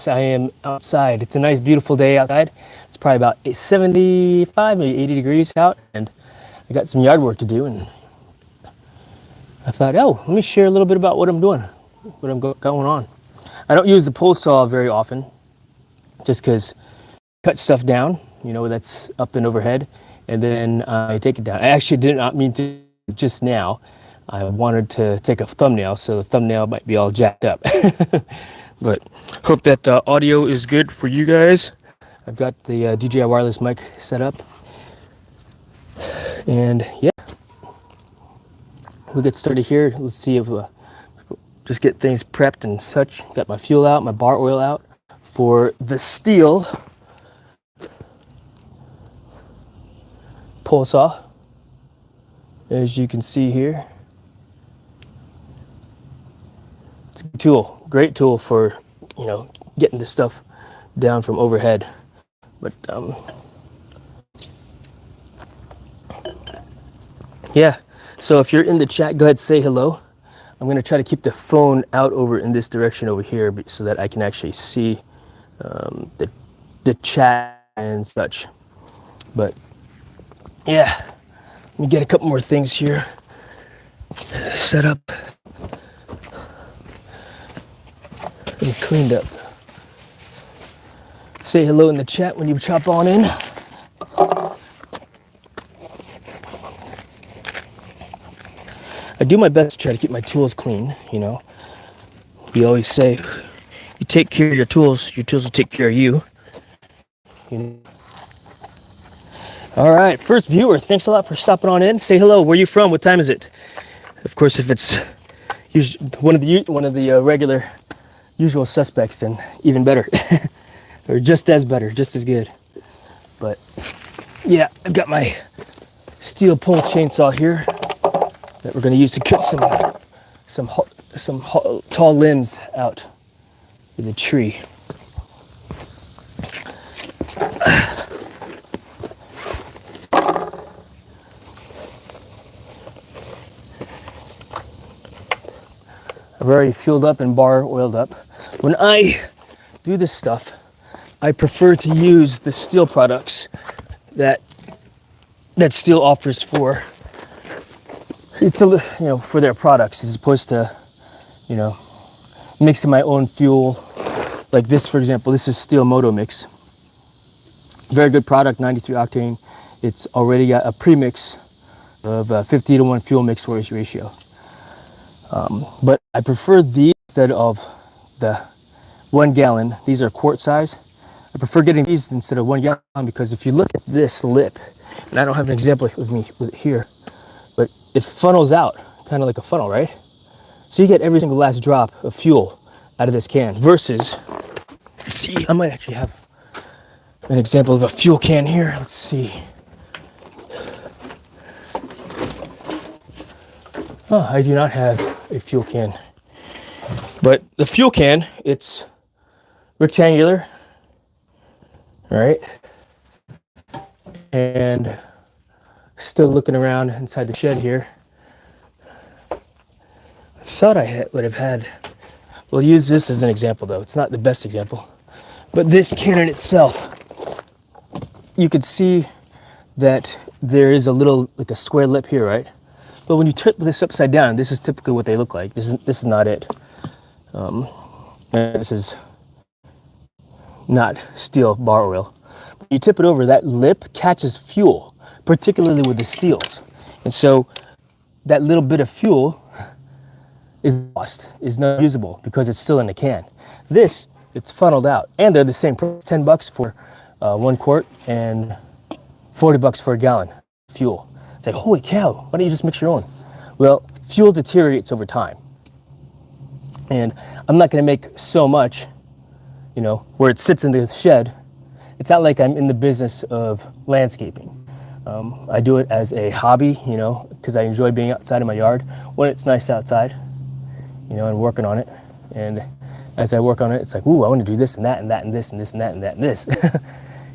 Yes, I am outside. It's a nice, beautiful day outside. It's probably about 75, maybe 80 degrees out, and I got some yard work to do. And I thought, oh, let me share a little bit about what I'm doing, what I'm going on. I don't use the pole saw very often, just because cut stuff down, you know, that's up and overhead, and then I take it down. I actually did not mean to just now. I wanted to take a thumbnail, so the thumbnail might be all jacked up. But hope that audio is good for you guys. I've got the DJI wireless mic set up. And yeah, we'll get started here. Let's see if just get things prepped and such. Got my fuel out, my bar oil out for the steel pole saw, as you can see here. It's a good tool, great tool for, you know, getting the stuff down from overhead. But yeah, so if you're in the chat, go ahead and say hello. I'm going to try to keep the phone out over in this direction over here so that I can actually see the chat and such. But yeah, let me get a couple more things here set up and cleaned up. Say hello in the chat when you chop on in. I do my best to try to keep my tools clean, you know. We always say, you take care of your tools will take care of you. You know? All right, first viewer, thanks a lot for stopping on in. Say hello, where are you from? What time is it? Of course, if it's one of the regular usual suspects, then even better. Or just as better, just as good. But yeah, I've got my steel pole chainsaw here that we're going to use to cut some tall limbs out of the tree. I've already fueled up and bar oiled up. When I do this stuff, I prefer to use the steel products that Steel offers for for their products, as opposed to, you know, mixing my own fuel. Like this, for example, this is Steel Moto Mix. Very good product, 93 octane. It's already got a premix of 50-to-1 fuel mix ratio. But I prefer these instead of the 1 gallon. These are quart size. I prefer getting these instead of 1 gallon because if you look at this lip, and I don't have an example with it here, but it funnels out, kind of like a funnel, right? So you get every single last drop of fuel out of this can versus, see, I might actually have an example of a fuel can here. Let's see. Oh, I do not have a fuel can. But the fuel can, it's rectangular, right? And still looking around inside the shed here. I thought I would have had, we'll use this as an example though. It's not the best example. But this can in itself, you could see that there is a little, like a square lip here, right? But when you turn this upside down, this is typically what they look like. This is not it. And this is not steel bar oil. When you tip it over, that lip catches fuel, particularly with the steels. And so that little bit of fuel is lost, is not usable because it's still in the can. This, it's funneled out. And they're the same price, $10 for 1 quart and $40 for a gallon of fuel. It's like, holy cow, why don't you just mix your own? Well, fuel deteriorates over time. And I'm not gonna make so much, you know, where it sits in the shed. It's not like I'm in the business of landscaping. I do it as a hobby, you know, because I enjoy being outside in my yard when it's nice outside, you know, and working on it. And as I work on it, it's like, ooh, I want to do this and that and that and this and this and that and that and this,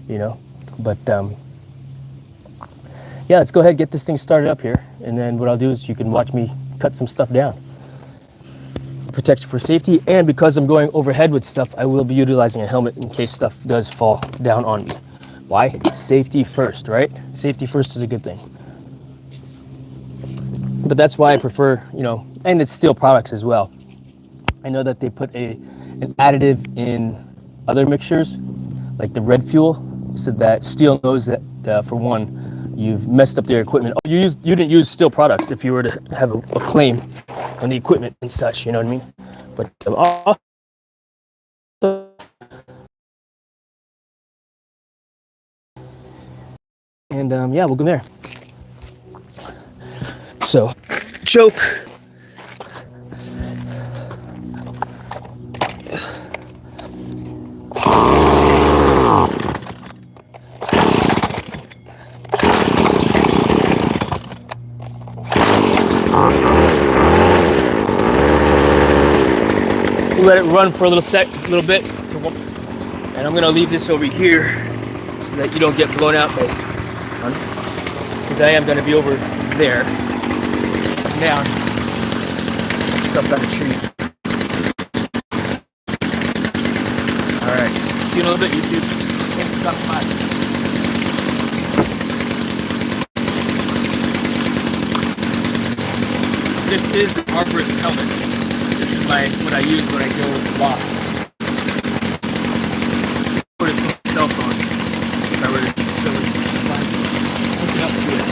you know. But yeah, let's go ahead and get this thing started up here. And then what I'll do is you can watch me cut some stuff down. protect for safety, and because I'm going overhead with stuff, I will be utilizing a helmet in case stuff does fall down on me. Why? Safety first, right? Safety first is a good thing. But that's why I prefer, and it's steel products as well. I know that they put an additive in other mixtures, like the red fuel, so that steel knows that, for one, you've messed up their equipment. Oh, you didn't use steel products if you were to have a claim on the equipment and such, you know what I mean? But yeah, we'll go there. So, choke. Let it run for a little bit, and I'm gonna leave this over here so that you don't get blown out by, because I am gonna be over there, down some stuff on the tree. All right, see you in a little bit, YouTube. Thanks for stopping by. This is the arborist helmet. This is what I use when I go loft. Put it on my cell phone if I were to hook it up to it.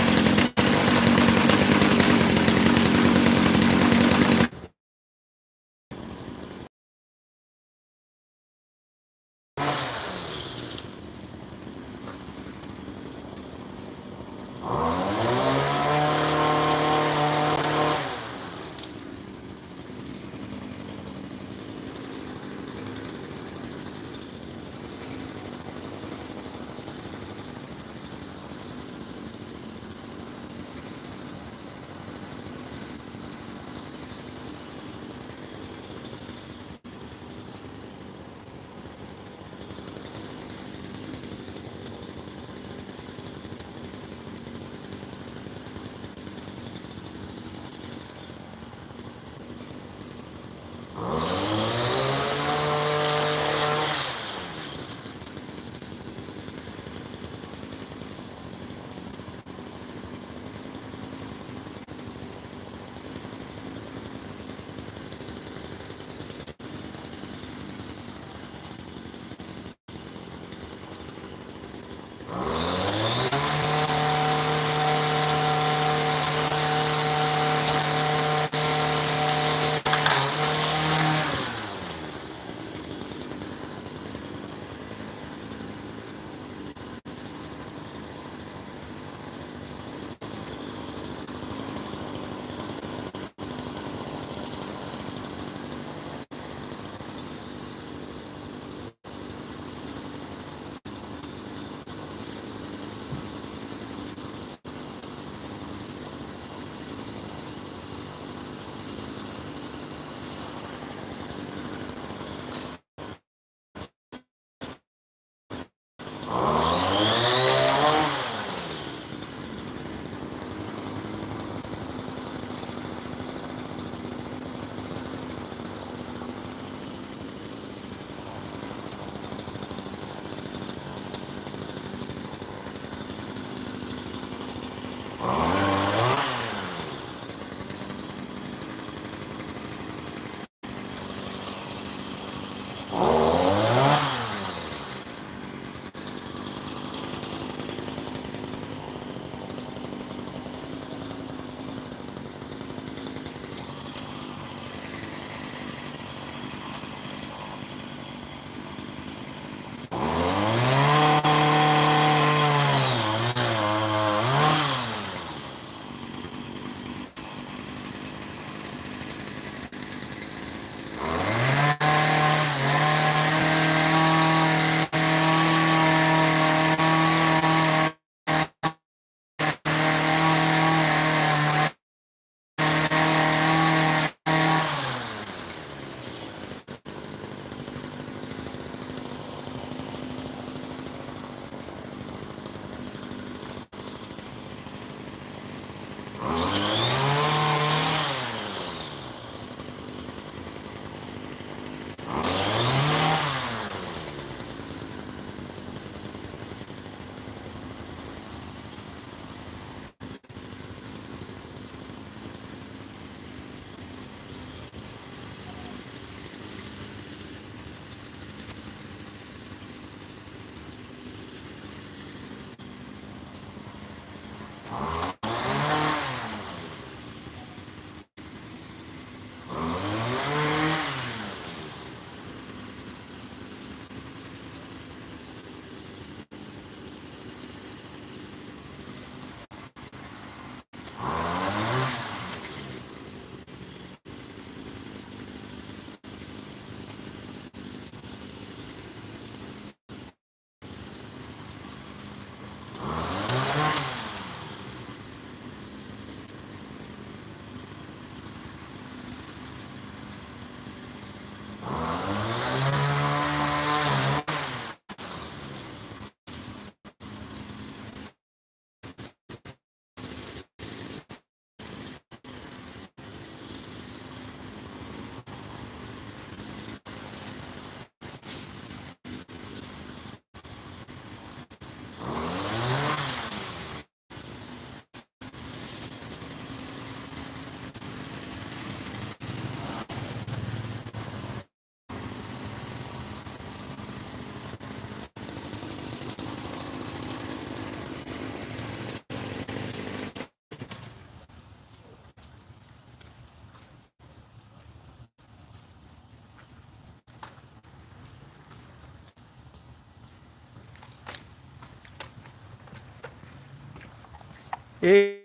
Hey,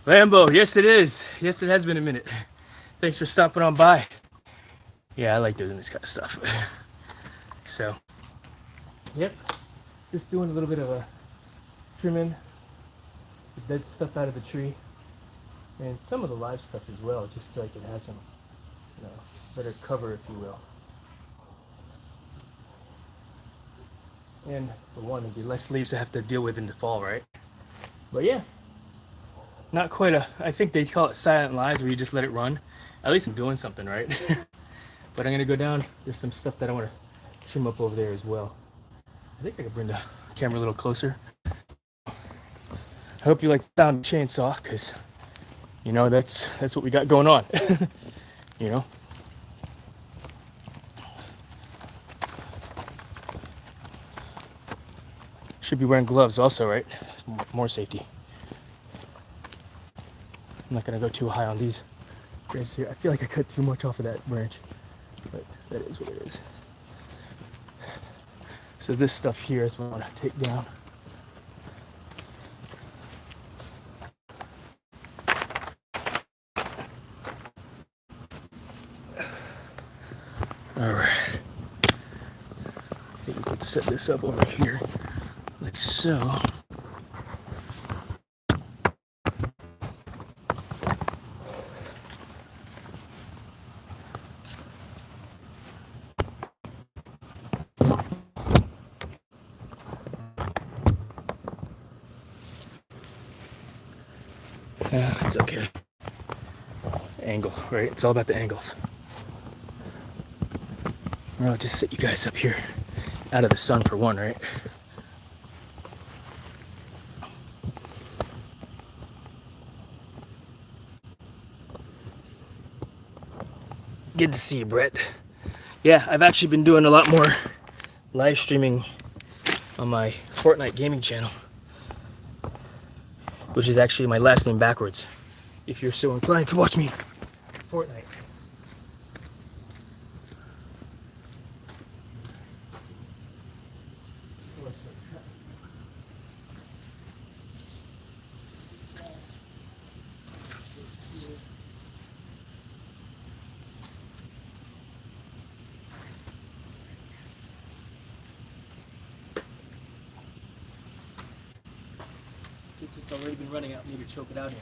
Lambo. Yes, it is. Yes, it has been a minute. Thanks for stopping on by. Yeah, I like doing this kind of stuff. So, yep. Just doing a little bit of a trimming the dead stuff out of the tree and some of the live stuff as well, just so I can have some, better cover, if you will. And for one, there'll be less leaves I have to deal with in the fall, right? But yeah, not quite I think they call it silent lives, where you just let it run. At least I'm doing something, right? But I'm gonna go down. There's some stuff that I want to trim up over there as well. I think I can bring the camera a little closer. I hope you like the sound of the chainsaw, because that's what we got going on. you know. Should be wearing gloves also, right? More safety. I'm not gonna go too high on these branches here. I feel like I cut too much off of that branch, but that is what it is. So this stuff here is what I want to take down. All right. I think we can set this up over here, like so. It's okay. Angle, right? It's all about the angles. I'll just sit you guys up here out of the sun for one, right? Good to see you, Brett. Yeah, I've actually been doing a lot more live streaming on my Fortnite gaming channel, which is actually my last name backwards, if you're so inclined to watch me Fortnite. Since it's already been running out, maybe choke it out here.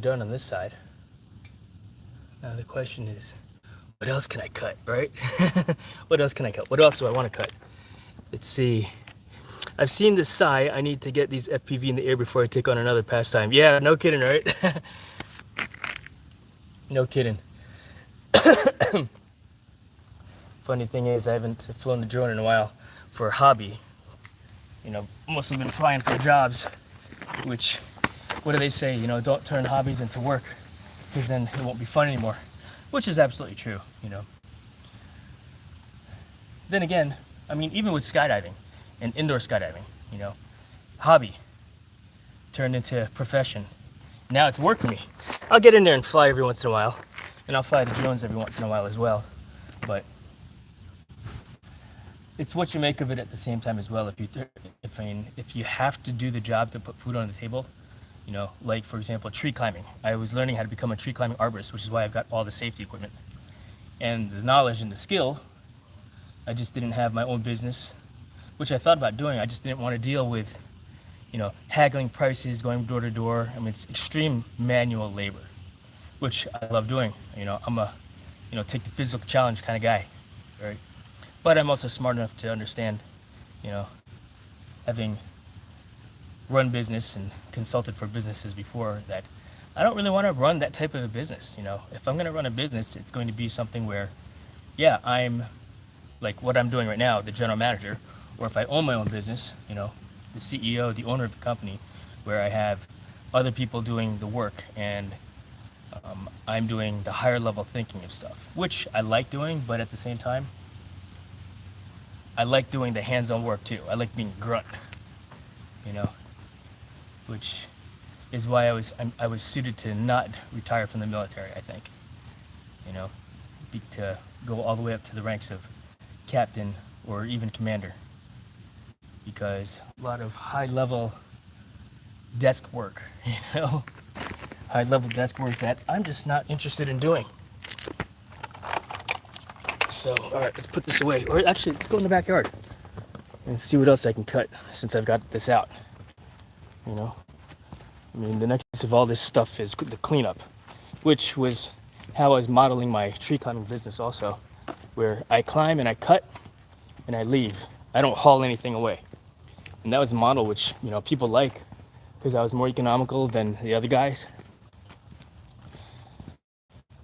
done on this side. Now the question is, what else can I cut, right? What else can I cut? What else do I want to cut? Let's see. I've seen this sigh, I need to get these FPV in the air before I take on another pastime. Yeah, no kidding, right? No kidding. Funny thing is, I haven't flown the drone in a while for a hobby. You know, mostly been flying for jobs, which, what do they say? You know, don't turn hobbies into work, because then it won't be fun anymore, which is absolutely true, you know. Then again, I mean, even with skydiving and indoor skydiving, you know, hobby turned into profession. Now it's work for me. I'll get in there and fly every once in a while, and I'll fly the drones every once in a while as well, but it's what you make of it at the same time as well. If you have to do the job to put food on the table, you know, like for example, tree climbing. I was learning how to become a tree climbing arborist, which is why I've got all the safety equipment and the knowledge and the skill. I just didn't have my own business, which I thought about doing. I just didn't want to deal with, you know, haggling prices, going door to door. I mean, it's extreme manual labor, which I love doing. You know, I'm a, you know, take the physical challenge kind of guy, right? But I'm also smart enough to understand, you know, having run business and consulted for businesses before, that I don't really want to run that type of a business. You know, if I'm going to run a business, it's going to be something where, yeah, I'm like what I'm doing right now, the general manager, or if I own my own business, you know, the CEO, the owner of the company, where I have other people doing the work, and I'm doing the higher level thinking of stuff, which I like doing, but at the same time, I like doing the hands-on work too. I like being grunt, you know, which is why I was suited to not retire from the military, I think, you know, to go all the way up to the ranks of captain or even commander, because a lot of high-level desk work, you know, high-level desk work that I'm just not interested in doing. So, all right, let's put this away. Or actually, let's go in the backyard and see what else I can cut since I've got this out. You know, I mean, the next piece of all this stuff is the cleanup, which was how I was modeling my tree climbing business also, where I climb and I cut and I leave. I don't haul anything away. And that was a model which, you know, people like, because I was more economical than the other guys.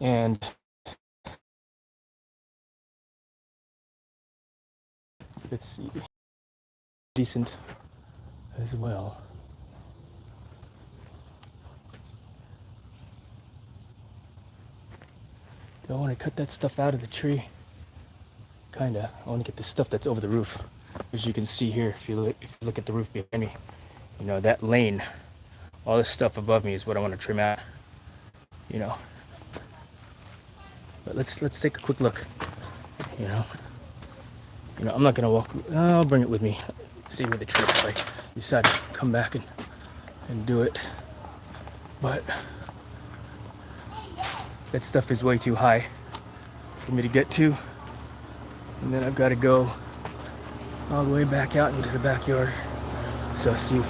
And it's decent as well. Do I want to cut that stuff out of the tree? Kinda. I want to get the stuff that's over the roof. As you can see here, if you look at the roof behind me, you know, that lane, all this stuff above me is what I want to trim out, you know. But let's take a quick look, you know. You know, I'm not gonna walk, I'll bring it with me. See where the tree is. I decide to come back and do it. But that stuff is way too high for me to get to. And then I've got to go all the way back out into the backyard. So see.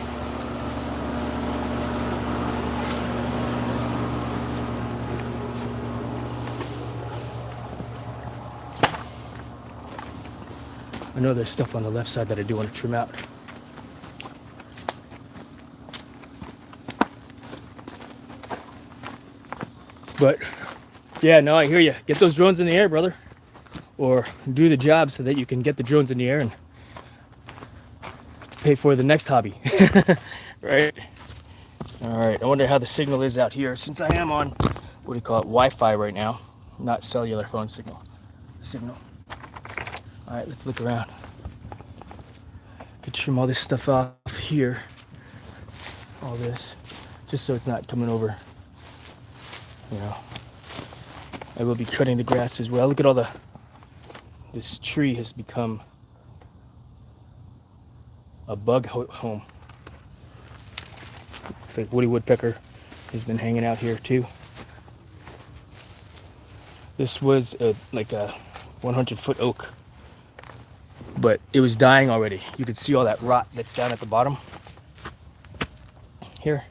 I know there's stuff on the left side that I do want to trim out. But yeah, no, I hear you. Get those drones in the air, brother. Or do the job so that you can get the drones in the air and pay for the next hobby. Right? All right, I wonder how the signal is out here since I am on, what do you call it, Wi-Fi right now, not cellular phone signal. All right, let's look around. Could trim all this stuff off here, all this, just so it's not coming over, you know. I will be cutting the grass as well. Look at all this tree has become a bug home. Looks like Woody Woodpecker has been hanging out here too. This was like a 100-foot oak, but it was dying already. You could see all that rot that's down at the bottom here.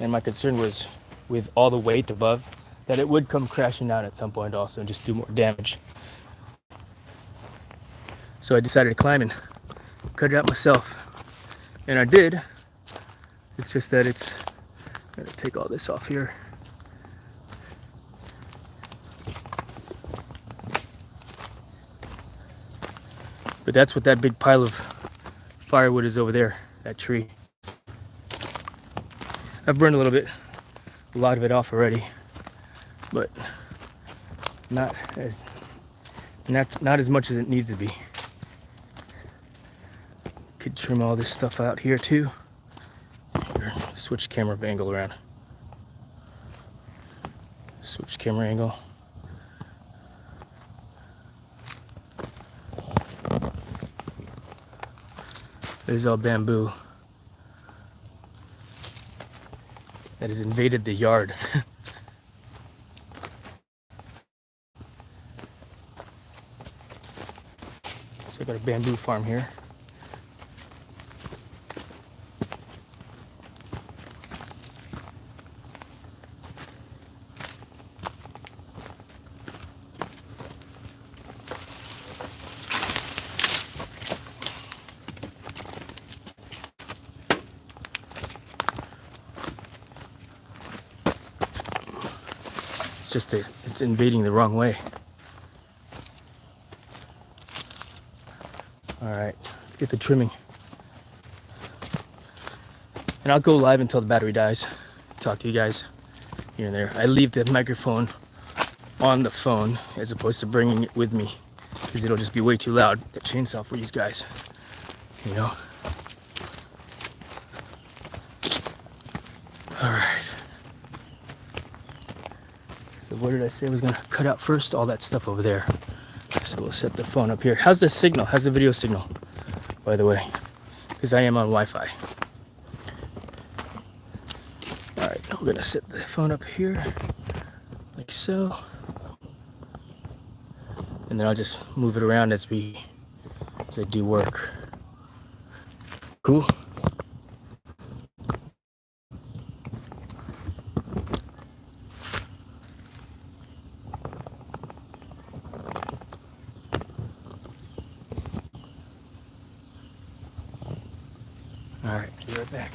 And my concern was with all the weight above, that it would come crashing down at some point also and just do more damage. So I decided to climb and cut it out myself. And I did. It's just that it's, I'm gonna take all this off here. But that's what that big pile of firewood is over there, that tree. I've burned a lot of it off already, but not as much as it needs to be. Could trim all this stuff out here too. Here, switch camera angle around. Switch camera angle. There's all bamboo that has invaded the yard. So I got a bamboo farm here. It's invading the wrong way. All right, let's get the trimming. And I'll go live until the battery dies. Talk to you guys here and there. I leave the microphone on the phone as opposed to bringing it with me because it'll just be way too loud, that chainsaw for you guys, you know? All right. So what did I say I was gonna cut out first? All that stuff over there. So we'll set the phone up here. How's the signal? How's the video signal, by the way? Because I am on Wi-Fi. All right, we're gonna set the phone up here, like so. And then I'll just move it around as I do work. Cool. All right, be right back.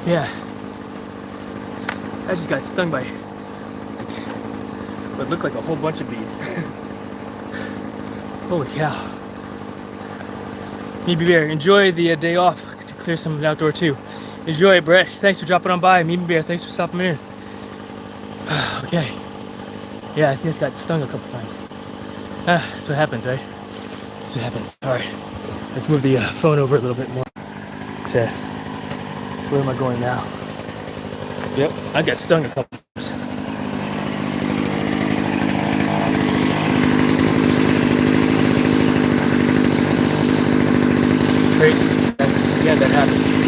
Yeah, I just got stung by what looked like a whole bunch of bees. Holy cow. Mimi Bear, enjoy the day off to clear some of the outdoor too. Enjoy it, Brett. Thanks for dropping on by. Mimi Bear, thanks for stopping in. Okay. Yeah, I think I just got stung a couple times. That's what happens, right? That's what happens. All right, let's move the phone over a little bit more. To where am I going now? Yep, I got stung a couple times. Crazy. Yeah, that happens.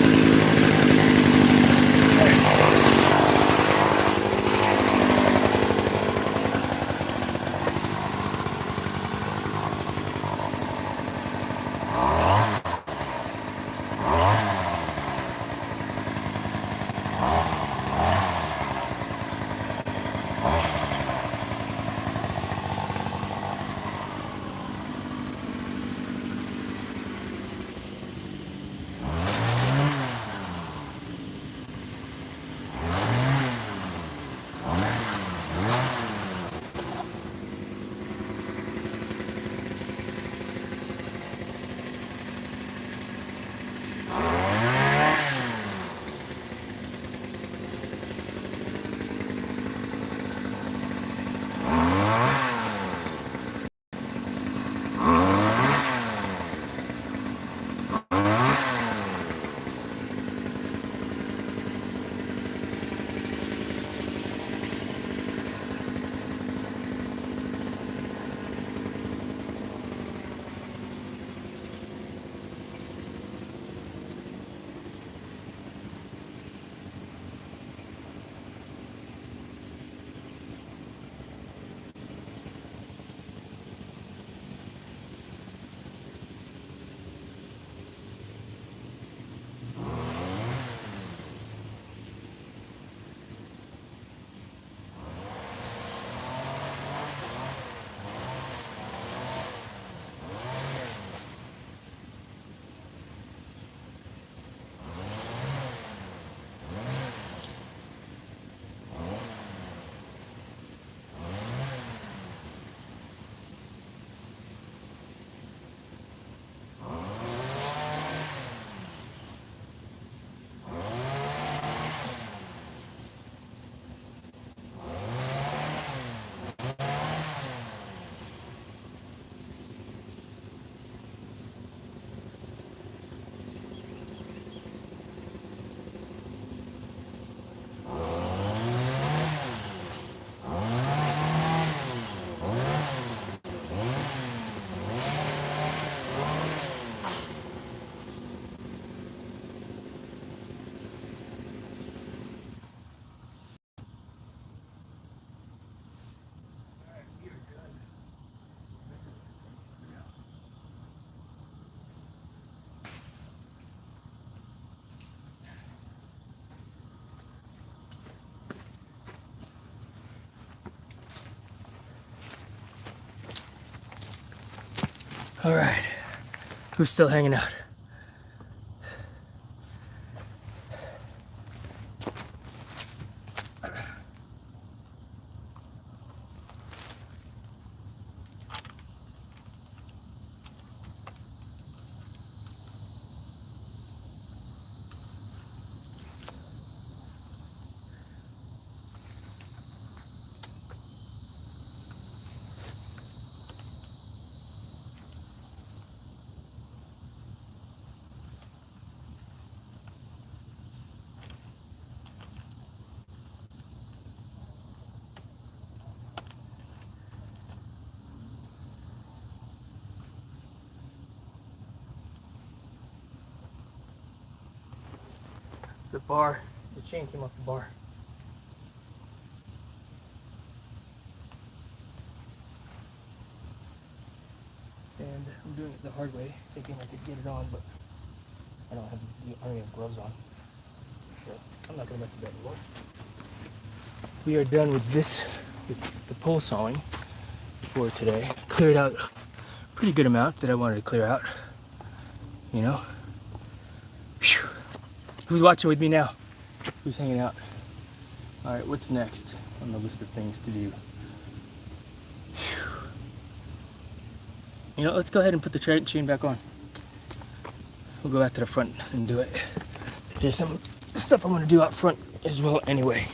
All right, who's still hanging out? The bar, the chain came off the bar. And I'm doing it the hard way, thinking I could get it on, but I don't have gloves on. So I'm not gonna mess with that anymore. We are done with this, with the pole sawing for today. Cleared out a pretty good amount that I wanted to clear out. You know? Whew. Who's watching with me now? Who's hanging out? All right, what's next on the list of things to do? You know, let's go ahead and put the chain back on. We'll go back to the front and do it. 'Cause there's some stuff I'm gonna do out front as well anyway.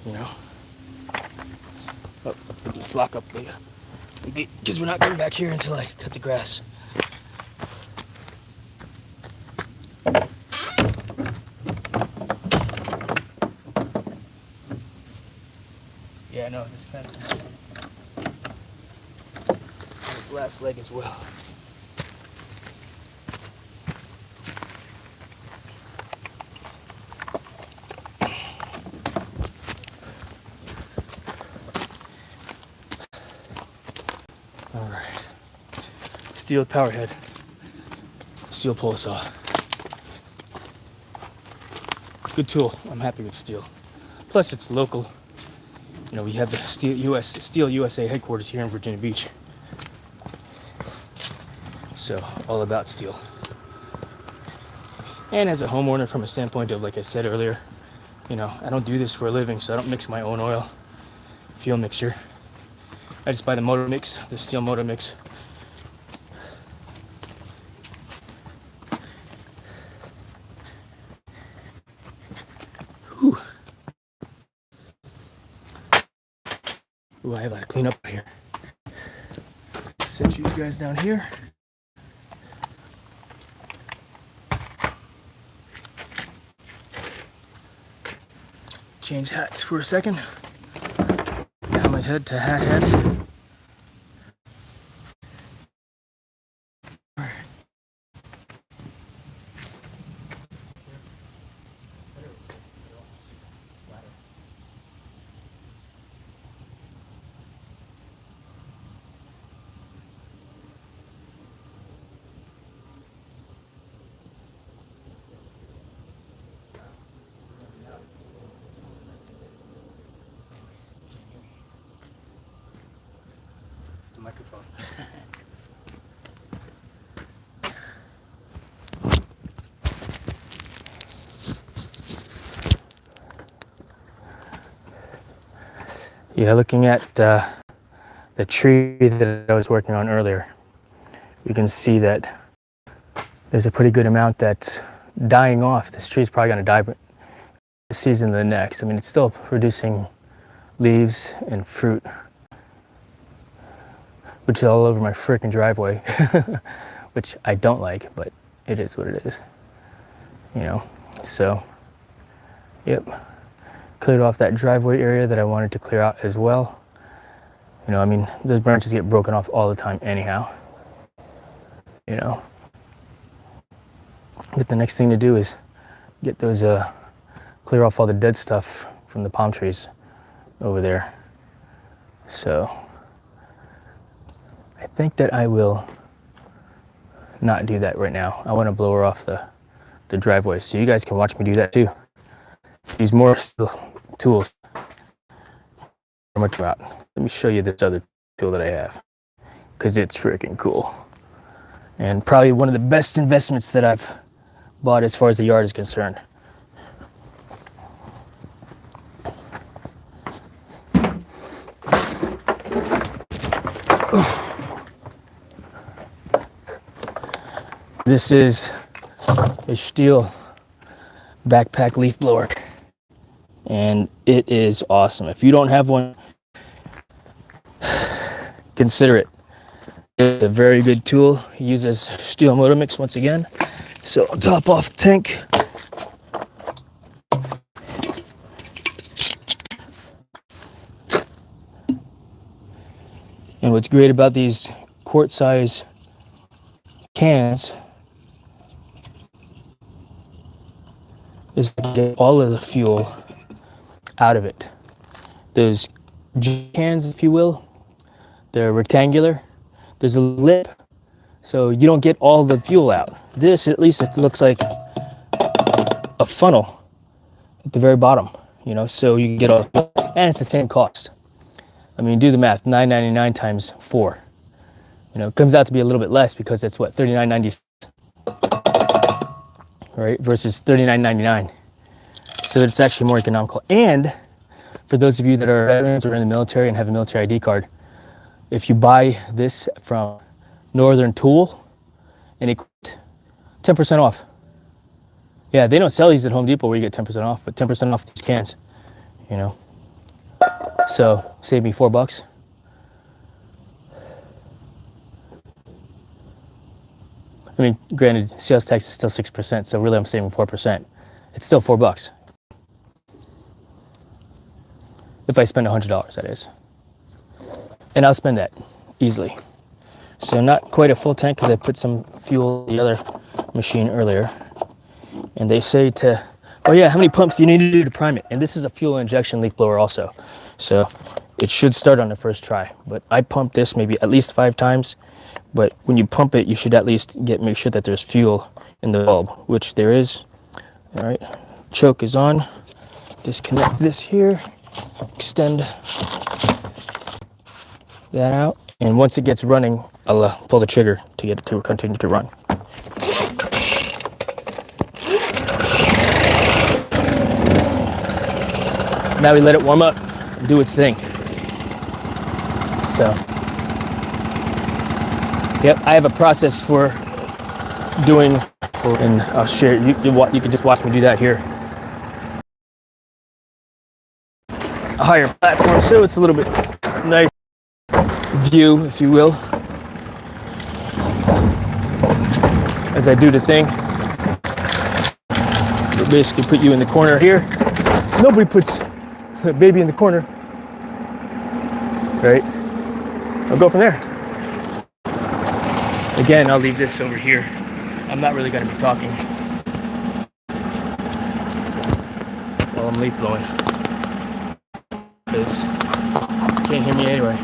You know. Oh, let's lock up the gate because we're not coming back here until I cut the grass. Yeah, no, this fence is this last leg as well. All right, steel power head, steel pole saw. It's a good tool. I'm happy with steel. Plus, it's local. You know, we have the Steel USA headquarters here in Virginia Beach. So, all about steel. And as a homeowner, from a standpoint of, like I said earlier, you know, I don't do this for a living, so I don't mix my own oil, fuel mixture. I just buy the motor mix, the steel motor mix. Whew. Ooh, I have to clean up here. Set you guys down here. Change hats for a second. Helmet head to hat head. Microphone. Yeah, looking at the tree that I was working on earlier, you can see that there's a pretty good amount that's dying off. This tree's probably going to die this season or the next. I mean, it's still producing leaves and fruit, which is all over my freaking driveway, which I don't like, but it is what it is, you know. So, yep, cleared off that driveway area that I wanted to clear out as well. You know, I mean, those branches get broken off all the time anyhow, you know. But the next thing to do is get those, clear off all the dead stuff from the palm trees over there. So, I think that I will not do that right now. I want to blow her off the driveway, so you guys can watch me do that too. Use more tools. Much about. Let me show you this other tool that I have, because it's freaking cool, and probably one of the best investments that I've bought as far as the yard is concerned. This is a Stihl backpack leaf blower, and it is awesome. If you don't have one, consider it. It's a very good tool. It uses Stihl motor mix once again. So I'll top off the tank. And what's great about these quart size cans is to get all of the fuel out of it. Those cans, if you will, they're rectangular. There's a lip, so you don't get all the fuel out. This, at least, it looks like a funnel at the very bottom, you know, so you can get all, and it's the same cost. I mean, do the math, $9.99 times 4. You know, it comes out to be a little bit less because it's what, $39.90, right? Versus $39.99. So it's actually more economical. And for those of you that are veterans or in the military and have a military ID card, if you buy this from Northern Tool and Equipment, 10% off. Yeah, they don't sell these at Home Depot where you get 10% off, but 10% off these cans, you know. So save me $4. I mean, granted, sales tax is still 6%, so really I'm saving 4%. It's still $4. If I spend $100, that is. And I'll spend that easily. So not quite a full tank because I put some fuel in the other machine earlier. And they say to, oh yeah, how many pumps do you need to do to prime it? And this is a fuel injection leaf blower also. So it should start on the first try. But I pumped this maybe at least 5 times. But when you pump it, you should at least make sure that there's fuel in the bulb, which there is. All right, choke is on. Disconnect this here, extend that out. And once it gets running, I'll pull the trigger to get it to continue to run. Now we let it warm up and do its thing. So, yep, I have a process for doing, and I'll share, you can just watch me do that here. A higher platform, so it's a little bit nice view, if you will, as I do the thing. We'll basically put you in the corner here. Nobody puts a baby in the corner, right? I'll go from there. Again, I'll leave this over here. I'm not really going to be talking while I'm leaf blowing, because you can't hear me anyway.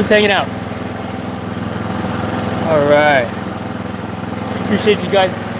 Who's hanging out? All right. Appreciate you guys.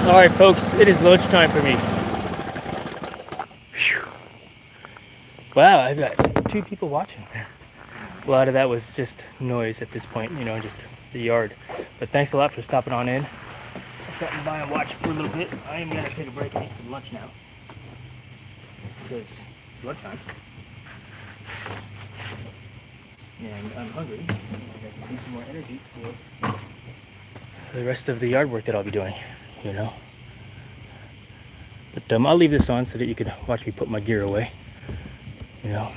All right, folks, it is lunchtime for me. Whew. Wow, I've got 2 people watching. A lot of that was just noise at this point, you know, just the yard. But thanks a lot for stopping on in. Stopping by and watching for a little bit. I am gonna take a break and eat some lunch now because it's lunchtime. And I'm hungry. And I can use some more energy for the rest of the yard work that I'll be doing, you know. But I'll leave this on so that you can watch me put my gear away, you know.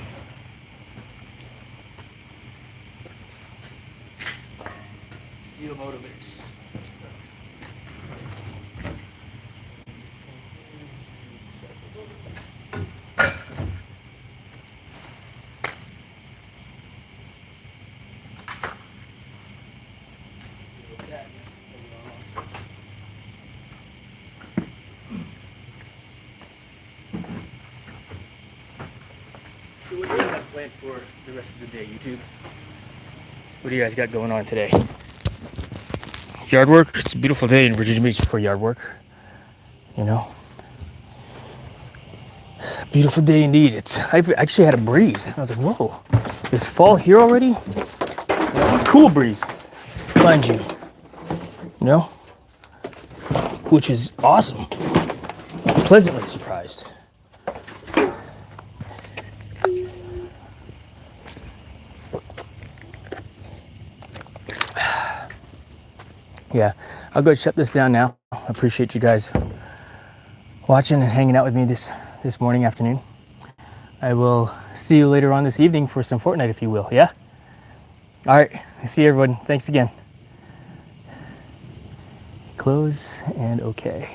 Steel motivators. So what do you have planned for the rest of the day, YouTube? What do you guys got going on today? Yard work? It's a beautiful day in Virginia Beach for yard work. You know? Beautiful day indeed. I've actually had a breeze. I was like, whoa, is fall here already? A cool breeze, mind you. You know? Which is awesome. I'm pleasantly surprised. Yeah, I'll go shut this down now. I appreciate you guys watching and hanging out with me this morning, afternoon. I will see you later on this evening for some Fortnite, if you will, yeah? All right, see you everyone. Thanks again. Close and okay.